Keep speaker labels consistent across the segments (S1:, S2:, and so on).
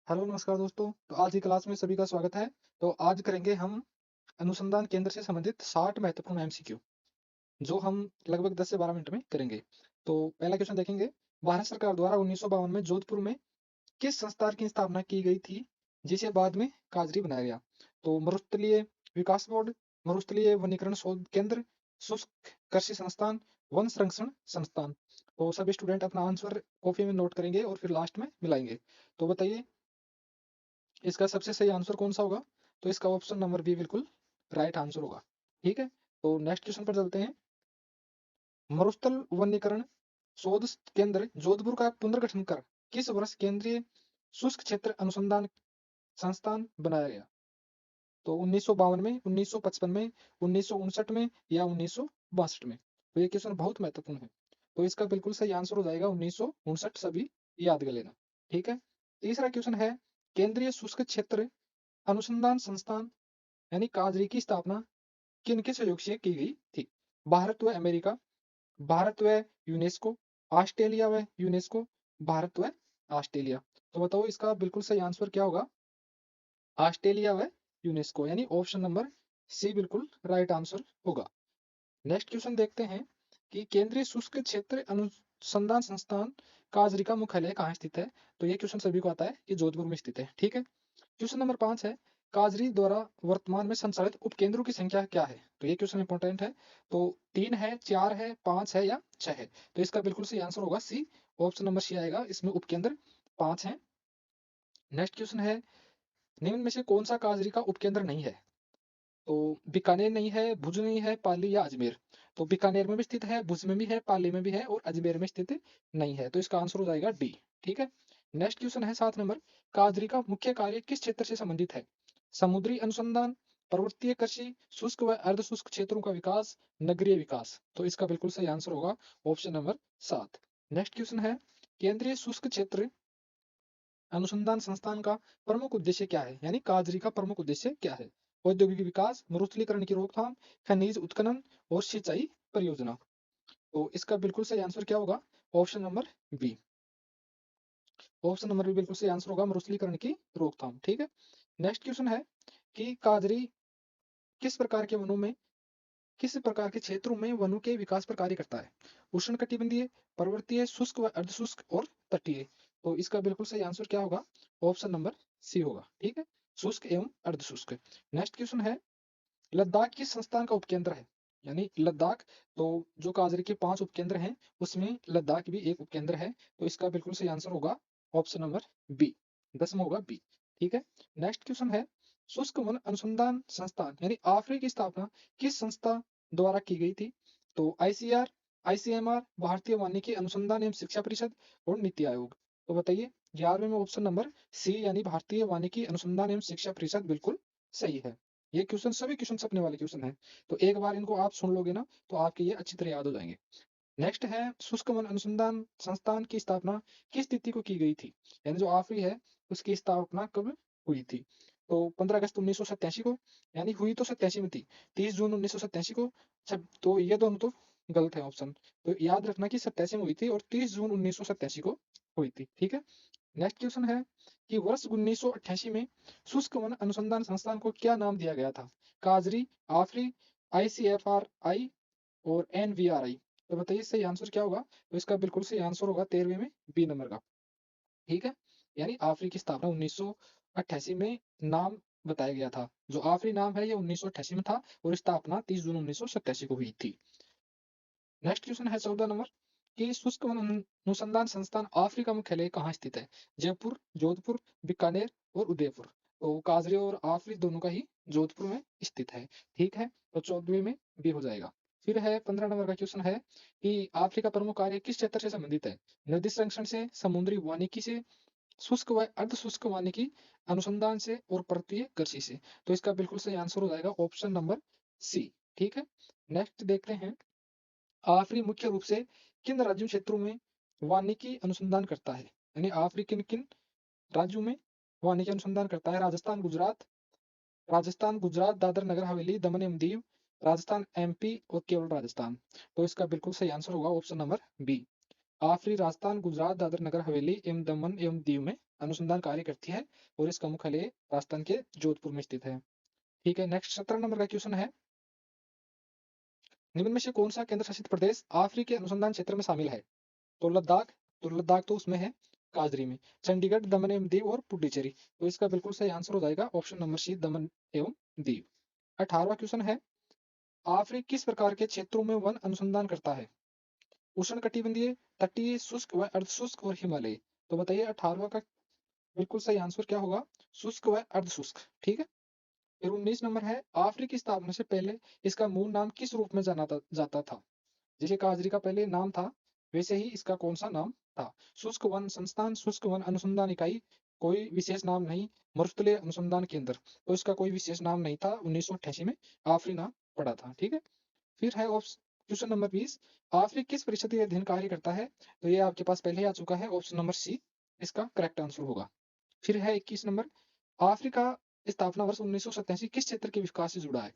S1: Hello नमस्कार दोस्तों। तो आज की क्लास में सभी का स्वागत है। तो आज करेंगे हम अनुसंधान केंद्र से संबंधित 60 महत्वपूर्ण एमसीक्यू, जो हम लगभग 10 से 12 मिनट में करेंगे। तो पहला क्वेश्चन देखेंगे। भारत सरकार द्वारा 1952 में जोधपुर में किस संस्थान की स्थापना की गई थी, जिसे बाद में काजरी बनाया गया? तो मरुस्थलीय विकास बोर्ड, मरुस्थलीय वनीकरण शोध केंद्र, शुष्क कृषि संस्थान, वन संरक्षण संस्थान। तो सभी स्टूडेंट अपना आंसर कॉपी में नोट करेंगे और फिर लास्ट में मिलाएंगे। तो बताइए, इसका सबसे सही आंसर कौन सा होगा? तो इसका ऑप्शन नंबर बी बिल्कुल राइट आंसर होगा। ठीक है। तो नेक्स्ट क्वेश्चन पर चलते हैं। मरुस्थल वनीकरण शोध केंद्र जोधपुर का पुनर्गठन कर किस वर्ष केंद्रीय शुष्क क्षेत्र अनुसंधान संस्थान बनाया गया? तो 1952 में, 1955 में, 1959 में या 1962 में? तो ये क्वेश्चन बहुत महत्वपूर्ण है। तो इसका बिल्कुल सही आंसर हो जाएगा 1959। सभी याद कर लेना। ठीक है। तीसरा क्वेश्चन है, केंद्रीय शुष्क क्षेत्र अनुसंधान संस्थान यानी काजरी की स्थापना किनके सहयोग से की गई थी? भारत व अमेरिका, भारत व यूनेस्को, ऑस्ट्रेलिया व यूनेस्को, भारत व ऑस्ट्रेलिया। तो बताओ इसका बिल्कुल सही आंसर क्या होगा? ऑस्ट्रेलिया व यूनेस्को, यानी ऑप्शन नंबर सी बिल्कुल राइट आंसर होगा। नेक्स्ट क्वेश्चन देखते हैं कि केंद्रीय शुष्क क्षेत्र अनुसंधान संस्थान काजरी का मुख्यालय कहाँ स्थित है? तो ये क्वेश्चन सभी को आता है कि जोधपुर में स्थित है। ठीक है। क्वेश्चन नंबर 5 है, काजरी द्वारा वर्तमान में संचालित उपकेंद्रों की संख्या क्या है? तो ये क्वेश्चन इंपॉर्टेंट है। तो 3 है, 4 है, 5 है या 6 है? तो इसका बिल्कुल सही आंसर होगा सी। ऑप्शन नंबर सी आएगा, इसमें उपकेंद्र 5 है। नेक्स्ट क्वेश्चन है, निम्न में से कौन सा काजरी का उपकेंद्र नहीं है? तो बीकानेर नहीं है, भुज नहीं है, पाली या अजमेर? तो बीकानेर में भी स्थित है, भुज में भी है, पाली में भी है और अजमेर में स्थित नहीं है। तो इसका आंसर हो जाएगा डी। ठीक है। नेक्स्ट क्वेश्चन है 7 नंबर, काजरी का मुख्य कार्य किस क्षेत्र से संबंधित है? समुद्री अनुसंधान, पर्वतीय कृषि, शुष्क व अर्ध शुष्क क्षेत्रों का विकास, नगरीय विकास। तो इसका बिल्कुल सही आंसर होगा ऑप्शन नंबर 7। नेक्स्ट क्वेश्चन है, केंद्रीय शुष्क क्षेत्र अनुसंधान संस्थान का प्रमुख उद्देश्य क्या है, यानी काजरी का प्रमुख उद्देश्य क्या है? औद्योगिक विकास, मरुस्थलीकरण की रोकथाम, खनिज उत्खनन और सिंचाई परियोजना। तो इसका बिल्कुल सही आंसर क्या होगा? Option number B. Option number B बिल्कुल सही आंसर होगा, मरुस्थलीकरण की रोकथाम। ठीक है। नेक्स्ट क्वेश्चन है कि काजरी किस प्रकार के वनों में, किस प्रकार के क्षेत्रों में वनों के विकास पर कार्य करता है? उष्णकटिबंधीय, पर्वतीय, शुष्क व अर्धशुष्क और तटीय। तो इसका बिल्कुल सही आंसर क्या होगा? ऑप्शन नंबर सी होगा। ठीक है। शुष्क एवं अर्धशुष्क। नेक्स्ट क्वेश्चन है, लद्दाख किस संस्थान का उपकेंद्र है? यानी लद्दाख, तो जो काजरी के 5 उपकेंद्र हैं उसमें लद्दाख भी एक उपकेंद्र है। तो इसका बिल्कुल सही आंसर होगा ऑप्शन नंबर बी। 10वां होगा बी। ठीक है। नेक्स्ट क्वेश्चन है, शुष्क वन अनुसंधान संस्थान यानी आफरी की स्थापना किस संस्था द्वारा की गई थी? तो आईसीआर, आईसीएमआर, भारतीय वानिकी अनुसंधान एवं शिक्षा परिषद और नीति आयोग। तो बताइए, 11वें में ऑप्शन नंबर सी यानी भारतीय वानिकी अनुसंधान एवं शिक्षा परिषद बिल्कुल सही है। ये क्वेश्चन सभी क्वेश्चन सपने वाले क्वेश्चन हैं। तो एक बार इनको आप सुन लोगे ना, तो आपके ये अच्छी तरह याद हो जाएंगे। नेक्स्ट है, शुष्क वन अनुसंधान संस्थान की स्थापना किस तिथि को की गई थी? यानी जो आफरी है उसकी स्थापना कब हुई थी? तो 15 अगस्त 1987 को, यानी हुई तो 87 में थी, 30 जून 1987 को। सब तो ये दोनों तो गलत है ऑप्शन। तो याद रखना कि 87 में हुई थी और 30 जून 1987 को हुई थी। ठीक है। नेक्स्ट क्वेश्चन है कि वर्ष 1988 में शुष्क वन अनुसंधान संस्थान को क्या नाम दिया गया था? काजरी, आफरी, आईसीएफआरआई और एनवीआरआई। तो बताइए सही आंसर क्या होगा? तो इसका बिल्कुल सही आंसर होगा 13वें में बी नंबर का। ठीक है। यानी आफरी की स्थापना 1988 में नाम बताया गया था। जो आफरी नाम है ये 1988 में था और स्थापना 30 जून 1987 को हुई थी। नेक्स्ट क्वेश्चन है 14 नंबर कि शुष्क वन अनुसंधान संस्थान अफ्रीका मुख्यालय कहाँ स्थित है? जयपुर, जोधपुर, बीकानेर और उदयपुर। तो काजरी और आफरी दोनों का ही जोधपुर में स्थित है। ठीक है। तो 14वीं में बी हो जाएगा। फिर है 15 नंबर का क्वेश्चन है कि अफ्रीका प्रमुख कार्य किस क्षेत्र से संबंधित है? नदी संरक्षण से, समुद्री वानिकी से, शुष्क व अर्ध शुष्क वानिकी अनुसंधान से और पर्वतीय कृषि से। तो इसका बिल्कुल सही आंसर हो जाएगा ऑप्शन नंबर सी। ठीक है। नेक्स्ट देखते हैं, आफरी मुख्य रूप से किन राज्यों क्षेत्रों में वानिकी अनुसंधान करता है? यानी आफरी किन किन राज्यों में वानिकी अनुसंधान करता है? राजस्थान, गुजरात, राजस्थान, गुजरात, दादर नगर हवेली, दमन एवं दीव, राजस्थान, एमपी और केवल राजस्थान। तो इसका बिल्कुल सही आंसर होगा ऑप्शन नंबर बी। आफरी राजस्थान, गुजरात, दादर नगर हवेली एवं दमन एवं दीव में अनुसंधान कार्य करती है और इसका मुख्यालय राजस्थान के जोधपुर में स्थित है। ठीक है, नेक्स्ट 17 नंबर का क्वेश्चन है, निम्न में से कौन सा केंद्र शासित प्रदेश आफरी के अनुसंधान क्षेत्र में शामिल है? तो लद्दाख, तो उसमें है काजरी में। चंडीगढ़, दमन एवं दीव और पुडुचेरी। तो इसका बिल्कुल सही आंसर हो जाएगा ऑप्शन नंबर सी, दमन एवं दीव। 18वां क्वेश्चन है, आफरी किस प्रकार के क्षेत्रों में वन अनुसंधान करता है? उष्णकटिबंधीय, तटीय, शुष्क व अर्धशुष्क और हिमालय। तो बताइए 18वां का बिल्कुल सही आंसर क्या होगा? शुष्क व अर्धशुष्क। ठीक है। फिर 19 नंबर है, आफरी की स्थापना से पहले इसका मूल नाम किस रूप में जाता था? जैसे काजरी का पहले नाम था, वैसे ही इसका कौन सा नाम था? शुष्क वन संस्थान, शुष्क वन अनुसंधान इकाई, कोई विशेष नाम नहीं, मरुस्थलीय अनुसंधान केंद्र। तो इसका कोई विशेष नाम नहीं था, 1988 में आफरी नाम पड़ा था। ठीक है। फिर है क्वेश्चन नंबर 20, आफरी किस परिषद के अधीन कार्य करता है? तो ये आपके पास पहले ही आ चुका है, ऑप्शन नंबर सी इसका करेक्ट आंसर होगा। फिर है 21 नंबर, अफ्रीका स्थापना वर्ष 1987 किस क्षेत्र के विकास से जुड़ा है?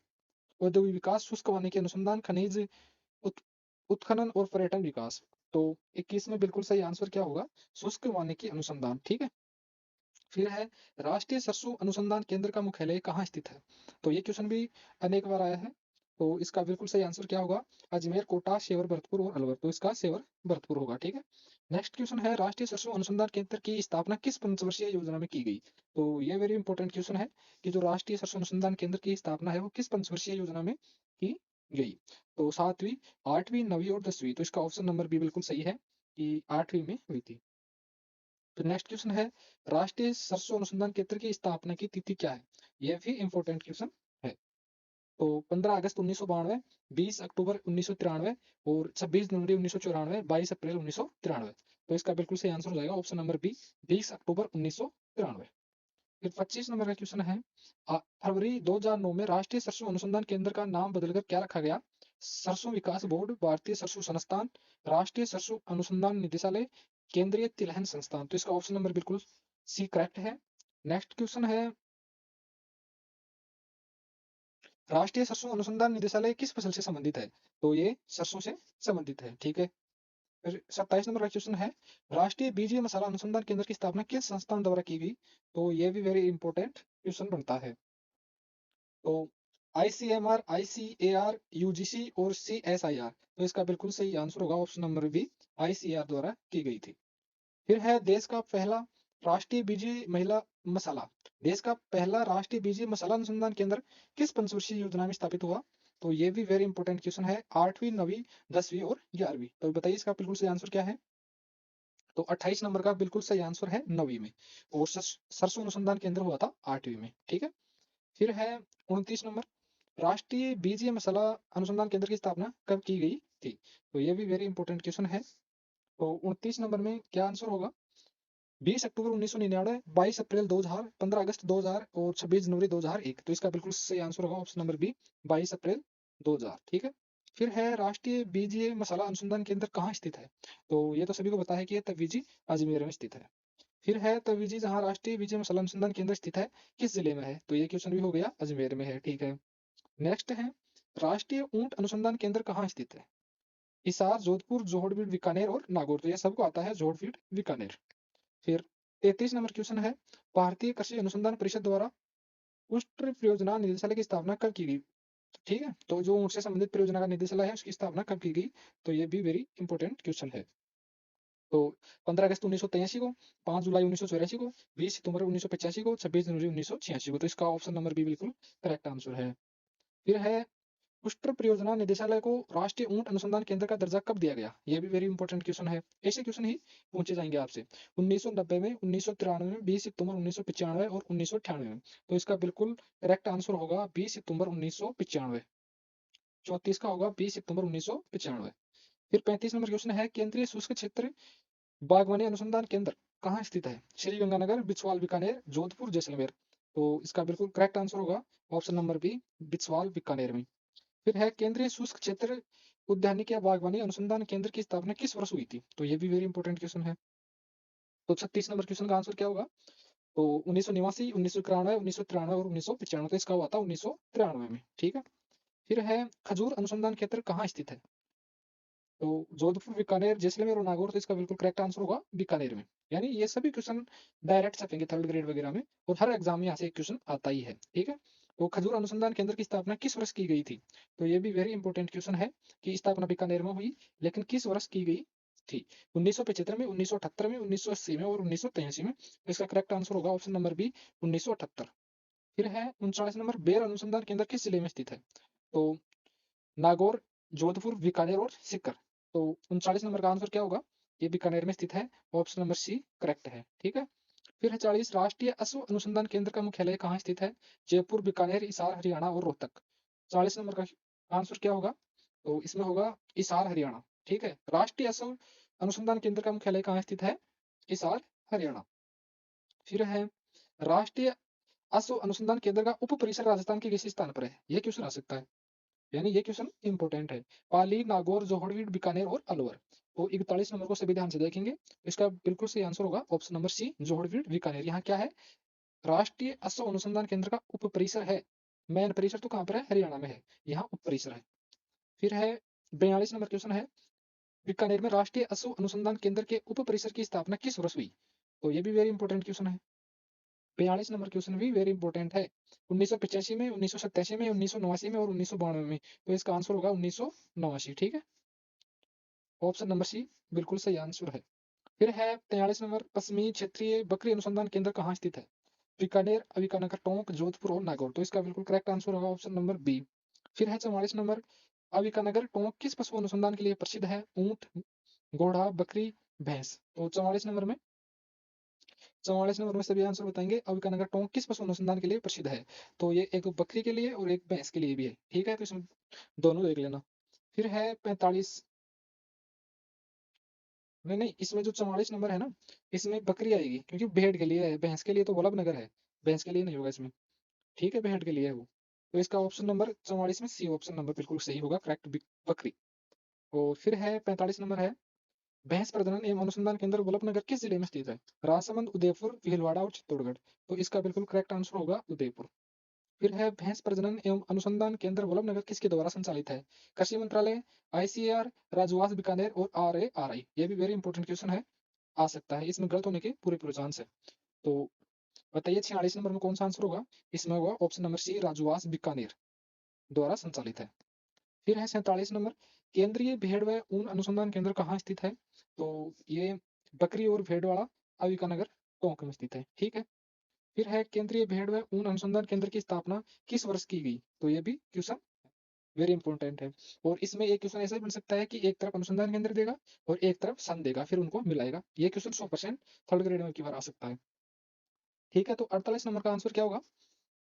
S1: औद्योगिक विकास, शुष्क वानिकी अनुसंधान, खनिज उत, उत्खनन और पर्यटन विकास। तो 21 में बिल्कुल सही आंसर क्या होगा? शुष्क वानिकी अनुसंधान। ठीक है। फिर है, राष्ट्रीय सरसों अनुसंधान केंद्र का मुख्यालय कहाँ स्थित है? तो ये क्वेश्चन भी अनेक बार आया है। तो इसका बिल्कुल सही आंसर क्या होगा? अजमेर, कोटा, सेवर, भरतपुर और अलवर। तो इसका सेवर भरतपुर होगा। ठीक है। नेक्स्ट क्वेश्चन है, राष्ट्रीय सरसों अनुसंधान केंद्र की स्थापना किस पंचवर्षीय योजना में की गई? तो ये वेरी इंपॉर्टेंट क्वेश्चन है कि जो राष्ट्रीय सरसों अनुसंधान केंद्र की स्थापना है वो किस पंचवर्षीय योजना में की गई? तो 7वीं, 8वीं, 9वीं और 10वीं। तो इसका ऑप्शन नंबर बी बिल्कुल सही है कि 8वीं में हुई थी। तो नेक्स्ट क्वेश्चन है, राष्ट्रीय सरसों अनुसंधान केंद्र की स्थापना की तिथि क्या है? यह भी इंपॉर्टेंट क्वेश्चन है। तो 15 अगस्त 1992, 20 अक्टूबर 1993 और 26 जनवरी 1994, 22 अप्रैल 1993। तो इसका बिल्कुल सही आंसर हो जाएगा ऑप्शन नंबर बी, 20 अक्टूबर 1993। फिर 25 नंबर का क्वेश्चन है, फरवरी 2009 में राष्ट्रीय सरसों अनुसंधान केंद्र का नाम बदलकर क्या रखा गया? सरसों विकास बोर्ड, भारतीय सरसों संस्थान, राष्ट्रीय सरसों अनुसंधान निदेशालय, केंद्रीय तिलहन संस्थान। तो इसका ऑप्शन नंबर बिल्कुल सी करेक्ट है। नेक्स्ट क्वेश्चन है, राष्ट्रीय सरसों अनुसंधान निदेशालय किस फसल से संबंधित है? तो ये सरसों से संबंधित है। ठीक है। फिर 27 नंबर का क्वेश्चन है, राष्ट्रीय बीजीय मसाला अनुसंधान केंद्र की स्थापना किस संस्थान द्वारा की गई? तो ये भी वेरी इंपॉर्टेंट क्वेश्चन बनता है। तो आईसीएमआर, आईसीएआर, यूजीसी और सीएसआईआर। तो इसका बिल्कुल सही आंसर होगा ऑप्शन नंबर बी, आईसीएआर द्वारा की गई थी। फिर है, देश का पहला राष्ट्रीय बीजीय महिला मसाला, देश का पहला राष्ट्रीय बीजीय मसाला अनुसंधान केंद्र किस पंचवर्षीय योजना में स्थापित हुआ? तो ये भी वेरी इंपॉर्टेंट क्वेश्चन है, 8वीं, 9वीं, 10वीं और 11वीं। तो बताइए इसका बिल्कुल सही आंसर क्या है? तो 28 नंबर का बिल्कुल सही आंसर है 9वीं में, और सरसों अनुसंधान केंद्र हुआ था 8वीं में। ठीक है। फिर है 29 नंबर, राष्ट्रीय बीजीय मसाला अनुसंधान केंद्र की स्थापना कब की गई थी? तो ये भी वेरी इंपॉर्टेंट क्वेश्चन है। तो 29 नंबर में क्या आंसर होगा? 20 अक्टूबर 1999, 22 अप्रैल 2000, 15 अगस्त 2000 और 26 जनवरी 2001। तो इसका बिल्कुल सही आंसर होगा ऑप्शन नंबर बी, 22 अप्रैल 2000। ठीक है। फिर है, राष्ट्रीय बीजीय मसाला अनुसंधान केंद्र कहाँ स्थित है? तो ये तो सभी को पता है कि ये तवीजी अजमेर में स्थित है। फिर है, तवीजी जहाँ राष्ट्रीय बीजीय मसाला अनुसंधान केंद्र स्थित है किस जिले में है? तो ये क्वेश्चन भी हो गया, अजमेर में है। ठीक है। नेक्स्ट है, राष्ट्रीय ऊंट अनुसंधान केंद्र कहाँ स्थित है? हिसार, जोधपुर, जोहड़बीड़, बीकानेर और नागौर। तो ये सबको आता है, जोहड़बीड़, बीकानेर। फिर 33 नंबर क्वेश्चन है, भारतीय कृषि अनुसंधान परिषद द्वारा उष्ट परियोजना निदेशालय की स्थापना कब की गई? ठीक है। तो जो उनसे संबंधित परियोजना का निदेशालय है उसकी स्थापना कब की गई? तो ये भी वेरी इंपॉर्टेंट क्वेश्चन है। तो 15 अगस्त 1983 को, 5 जुलाई 1984 को, 20 सितंबर 1985 को, 26 जनवरी 1986 को। तो इसका ऑप्शन नंबर बी बिल्कुल करेक्ट आंसर है। फिर है, उष्ट्र परियोजना निदेशालय को राष्ट्रीय ऊंट अनुसंधान केंद्र का दर्जा कब दिया गया? ये भी वेरी इंपॉर्टेंट क्वेश्चन है। ऐसे क्वेश्चन ही पूछे जाएंगे आपसे 1990 में, 1993 में, 20 सितंबर 1995 और 1998 में। तो इसका बिल्कुल करेक्ट आंसर होगा 20 सितंबर 1995। 34 का होगा 20 सितंबर 1995। फिर 35 नंबर क्वेश्चन है, केंद्रीय शुष्क क्षेत्र बागवानी अनुसंधान केंद्र कहाँ स्थित है? श्री गंगानगर, बिछवाल, बीकानेर, जोधपुर, जैसलमेर। तो इसका बिल्कुल करेक्ट आंसर होगा ऑप्शन नंबर बी, बिछवाल, बीकानेर में। फिर है, केंद्रीय शुष्क क्षेत्र उद्यानिकी या बागवानी अनुसंधान केंद्र की स्थापना किस वर्ष हुई थी? तो ये भी वेरी इंपॉर्टेंट क्वेश्चन है। तो 36 नंबर क्वेश्चन का आंसर क्या होगा? तो 1989, 1991, 1993 और 1995। तो इसका हुआ था 1993 में। ठीक है। फिर है, खजूर अनुसंधान केंद्र कहाँ स्थित है? तो जोधपुर, बीकानेर, जैसलमेर और नागौर, तो इसका बिल्कुल करेक्ट आंसर होगा बीकानेर में। यानी ये सभी क्वेश्चन डायरेक्ट छपेंगे थर्ड ग्रेड वगैरह में, और हर एग्जाम में यहाँ से एक क्वेश्चन आता ही है, ठीक है। तो खजूर अनुसंधान केंद्र की स्थापना किस वर्ष की गई थी? तो ये भी वेरी इंपॉर्टेंट क्वेश्चन है कि स्थापना बीकानेर में हुई, लेकिन किस वर्ष की गई थी? 1975 में, 1978 में, 1980 में और 1983 में। तो इसका करेक्ट आंसर होगा ऑप्शन नंबर बी, 1978। फिर है 39 नंबर, बेर अनुसंधान केंद्र किस जिले में स्थित है? तो नागौर, जोधपुर, बीकानेर और सीकर। तो 39 नंबर का आंसर क्या होगा? ये बीकानेर में स्थित है, ऑप्शन नंबर सी करेक्ट है, ठीक है। फिर है 40, राष्ट्रीय अश्व अनुसंधान केंद्र का मुख्यालय कहाँ स्थित है? जयपुर, बीकानेर, हिसार, हरियाणा और रोहतक। 40 नंबर का आंसर क्या होगा? तो इसमें होगा हिसार, हरियाणा, ठीक है। राष्ट्रीय अश्व अनुसंधान केंद्र का मुख्यालय कहाँ स्थित है? हिसार, हरियाणा। फिर है राष्ट्रीय अश्व अनुसंधान केंद्र का उप परिसर राजस्थान के किस स्थान पर है? ये क्वेश्चन आ सकता है, यानी ये क्वेश्चन इंपॉर्टेंट है। पाली, नागौर, जोहड़वीड़, बीकानेर और अलवर। तो 41 नंबर को सभी ध्यान से देखेंगे, इसका बिल्कुल सही आंसर होगा ऑप्शन नंबर सी, जोहड़वीड़, बीकानेर। यहाँ क्या है? राष्ट्रीय अश्व अनुसंधान केंद्र का उप परिसर है। मेन परिसर तो कहाँ पर है? हरियाणा में है, यहाँ उप परिसर है। फिर है 42 नंबर क्वेश्चन है, बीकानेर में राष्ट्रीय अश्व अनुसंधान केंद्र के उप परिसर की स्थापना किस वर्ष हुई? तो ये भी वेरी इंपॉर्टेंट क्वेश्चन है। 42 नंबर क्वेश्चन भी वेरी इंपॉर्टेंट है। 1985 में, 1987 में, 1989 में और 1992 में। तो इसका आंसर होगा 1989, ठीक है। ऑप्शन नंबर सी बिल्कुल सही आंसर है। फिर है 43 नंबर, पश्चिमी क्षेत्रीय बकरी अनुसंधान केंद्र कहाँ स्थित है? बीकानेर, बीकानेर, टोंक, जोधपुर और नागौर। तो इसका बिल्कुल करेक्ट आंसर होगा ऑप्शन नंबर बी। फिर है 44 नंबर, बीकानेर, टोंक किस पशु अनुसंधान के लिए प्रसिद्ध है? ऊंट, घोड़ा, बकरी, भैंस। तो 44 नंबर में सभी आंसर बताएंगे। बीकानेर, टोंक किस पशु अनुसंधान के लिए प्रसिद्ध है? तो ये एक बकरी के लिए और एक भैंस के लिए भी है, ठीक है। तो इसमें दोनों देख लेना। फिर है 45, नहीं नहीं, इसमें जो 44 नंबर है ना, इसमें बकरी आएगी, क्योंकि भेड़ के लिए है, भैंस के लिए तो वल्लभनगर है, भैंस के लिए नहीं होगा इसमें, ठीक है, भेड़ के लिए है वो। तो इसका ऑप्शन नंबर 44 में सी ऑप्शन नंबर बिल्कुल सही होगा, करेक्ट, बकरी। और फिर है 45 नंबर है, भैंस प्रजनन एवं अनुसंधान केंद्र वल्लभनगर किस जिले में स्थित है? राजसमंद, उदयपुर, भीलवाड़ा और चित्तौड़गढ़। तो इसका बिल्कुल करेक्ट आंसर होगा उदयपुर। फिर है भैंस प्रजनन एवं अनुसंधान केंद्र वल्लभनगर किसके द्वारा संचालित है? कृषि मंत्रालय, आईसीएआर, राजवास बीकानेर और आरएआरआई। ये भी वेरी इंपॉर्टेंट क्वेश्चन है, आ सकता है, इसमें गलत होने के पूरे पूरे चांस है। तो बताइए 46 नंबर में कौन सा आंसर होगा? इसमें होगा ऑप्शन नंबर सी, राजवास बीकानेर द्वारा संचालित है। फिर है 47 नंबर, केंद्रीय भेड़ व ऊन अनुसंधान केंद्र कहाँ स्थित है? तो ये बकरी और भेड़ वाला बीकानगर, टोंक में स्थित है, ठीक है। फिर है केंद्रीय भेड़ व ऊन अनुसंधान केंद्र की स्थापना किस वर्ष की गई? तो ये भी क्वेश्चन वेरी इंपॉर्टेंट है। और इसमें एक क्वेश्चन ऐसा भी बन सकता है कि एक तरफ अनुसंधान केंद्र देगा और एक तरफ सन देगा, फिर उनको मिलाएगा। ये क्वेश्चन 100% थर्ड ग्रेड में की बार आ सकता है, ठीक है। तो 48 नंबर का आंसर क्या होगा?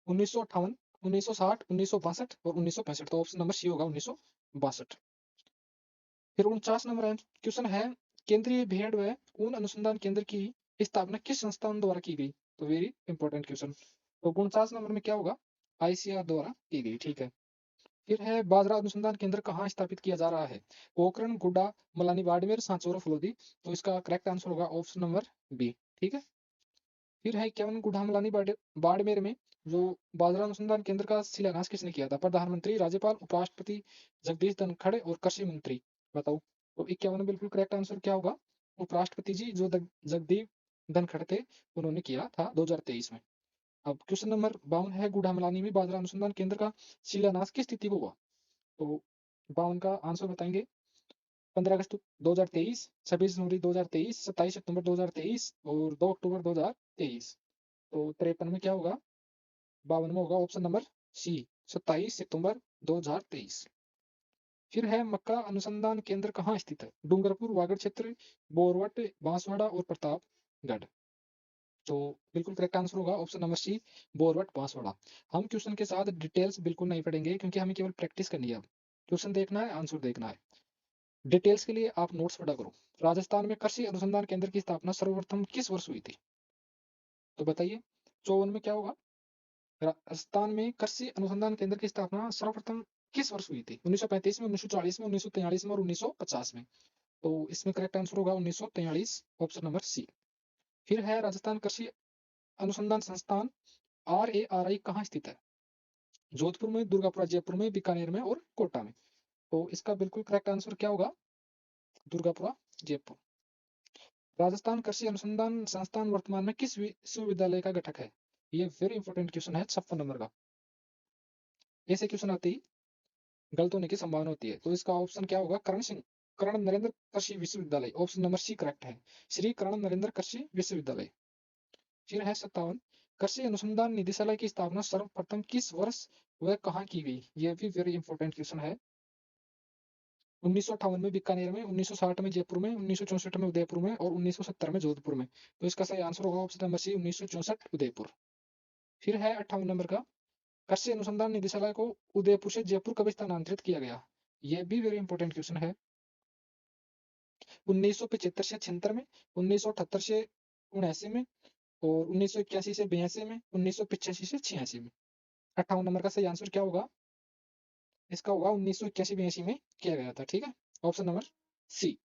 S1: 1958, 1960, 1962 और 1965। तो ऑप्शन नंबर सी होगा 1962। फिर 49 नंबर क्वेश्चन है, केंद्रीय भेड़ व ऊन अनुसंधान केंद्र की स्थापना किस संस्थान द्वारा की गई? तो वेरी इंपॉर्टेंट क्वेश्चन। तो 49 नंबर में क्या होगा? आईसीआर द्वारा की गई, ठीक है। फिर है बाजरा अनुसंधान केंद्र कहाँ स्थापित किया जा रहा है? पोखरण, गुड्डा, मलानी, बाड़मेर, सांचौर, फलोदी। तो इसका करेक्ट आंसर होगा ऑप्शन नंबर बी, ठीक है। फिर है 51, गुड्डा, मलानी, बाड़मेर में जो बाजरा अनुसंधान केंद्र का शिलान्यास किसने किया था? प्रधानमंत्री, राज्यपाल, उपराष्ट्रपति, जगदीश धनखड़ और कृषि मंत्री। बताओ। तो 51 में बिल्कुल करेक्ट आंसर क्या होगा? उपराष्ट्रपति जी, जो जगदीप धनखड़ थे, उन्होंने किया था 2023 में। अब क्वेश्चन नंबर 52 है, गुड्डा मलानी में बाजरा अनुसंधान केंद्र का शिलान्यास किस तिथि को हुआ? तो 52 का आंसर बताएंगे। 15 अगस्त 2023, 26 जनवरी 2023, 27 सितंबर 2023 और 2 अक्टूबर 2023। तो 53 में क्या होगा? 52 में होगा ऑप्शन नंबर सी, 27 सितंबर 2023। फिर है मक्का अनुसंधान केंद्र कहाँ स्थित है? डूंगरपुर, वागड़ क्षेत्र, बोरवट, बांसवाड़ा और प्रतापगढ़। तो बिल्कुल करेक्ट आंसर होगा ऑप्शन नंबर सी, बोरवट, बांसवाड़ा। हम क्वेश्चन के साथ डिटेल्स बिल्कुल नहीं पढ़ेंगे, क्योंकि हमें केवल प्रैक्टिस करनी है। अब क्वेश्चन देखना है, आंसर देखना है। डिटेल्स के लिए आप नोट्स पढ़ा करो। राजस्थान में कृषि अनुसंधान केंद्र की स्थापना सर्वप्रथम किस वर्ष हुई थी? तो बताइए 54 में क्या होगा? राजस्थान में कृषि अनुसंधान केंद्र की स्थापना सर्वप्रथम किस वर्ष हुई थी? 1935 में, 1940 में, 1943 में और 1950 में। तो इसमें करेक्ट आंसर होगा 1943, ऑप्शन नंबर सी। फिर है राजस्थान कृषि अनुसंधान संस्थान RARI कहाँ स्थित है? जोधपुर में, दुर्गापुर, जयपुर में, बीकानेर में और कोटा में। तो इसका बिल्कुल करेक्ट आंसर क्या होगा? दुर्गापुरा जयपुर। राजस्थान कृषि अनुसंधान संस्थान वर्तमान में किस विश्वविद्यालय का घटक है? ये वेरी इंपॉर्टेंट क्वेश्चन है, 56 नंबर का। ऐसे क्वेश्चन आते ही गलत होने की संभावना होती है, तो इसका ऑप्शन क्या होगा? कर्ण नरेंद्र कृषि विश्वविद्यालय, ऑप्शन नंबर सी करेक्ट है, श्री कर्ण नरेंद्र कृषि विश्वविद्यालय। फिर है 57, कृषि अनुसंधान निदेशालय की स्थापना सर्वप्रथम किस वर्ष व कहाँ की गई? यह भी वेरी इंपॉर्टेंट क्वेश्चन है। 1958 में बीकानेर में, 1960 में जयपुर में, 1964 में उदयपुर में और 1970 में जोधपुर में। तो इसका सही आंसर होगा ऑप्शन नंबर सी 1964 उदयपुर। फिर है 58 नंबर का, कृषि अनुसंधान निदेशालय को उदयपुर से जयपुर कब स्थानांतरित किया गया? यह भी वेरी इंपॉर्टेंट क्वेश्चन है। 1975 से 76 में, 1978 से 79 में और 1981 से 82 में, 1985 से 86 में। 58 नंबर का सही आंसर क्या होगा? इसका होगा 1981-82 में किया गया था। ठीक है, ऑप्शन नंबर सी।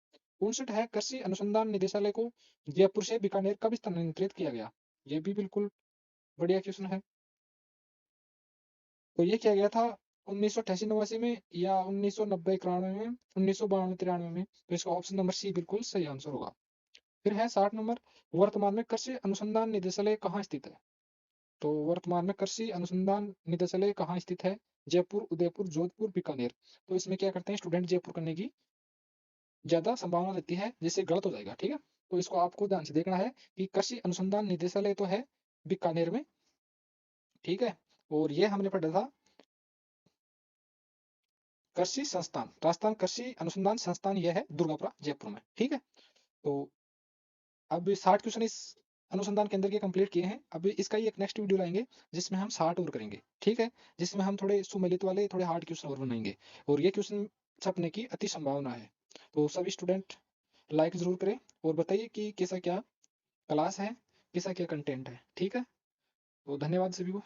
S1: 59 है, कृषि अनुसंधान निदेशालय को जयपुर से बीकानेर कब स्थानांतरित किया गया? ये भी बिल्कुल बढ़िया क्वेश्चन है। तो ये किया गया था 1988-89 में या 1990-91 में, 1992-93 में। तो इसका ऑप्शन नंबर सी बिल्कुल सही आंसर होगा। फिर है 60 नंबर, वर्तमान में कृषि अनुसंधान निदेशालय कहाँ स्थित है? तो वर्तमान में कृषि अनुसंधान निदेशालय कहाँ स्थित है? जयपुर, उदयपुर, जोधपुर, बीकानेर। तो इसमें क्या करते हैं स्टूडेंट, जयपुर करने की ज्यादा संभावना रहती है, जिससे गलत हो जाएगा। ठीक है, तो इसको आपको ध्यान से देखना है कि कृषि अनुसंधान निदेशालय तो है बीकानेर में। ठीक है, और ये हमने पढ़ा था कृषि संस्थान, राजस्थान कृषि अनुसंधान संस्थान, यह है दुर्गापुरा जयपुर में। ठीक है, तो अब 60 क्वेश्चन इस अनुसंधान केंद्र के कंप्लीट किए हैं। अब इसका ही एक नेक्स्ट वीडियो लाएंगे जिसमें हम 60 और करेंगे। ठीक है, जिसमें हम थोड़े सुमेलित वाले, थोड़े हार्ड क्वेश्चन और बनाएंगे, और ये क्वेश्चन छपने की अति संभावना है। तो सभी स्टूडेंट लाइक जरूर करें और बताइए कि कैसा क्या क्लास है, कैसा क्या कंटेंट है। ठीक है, तो धन्यवाद सभी को।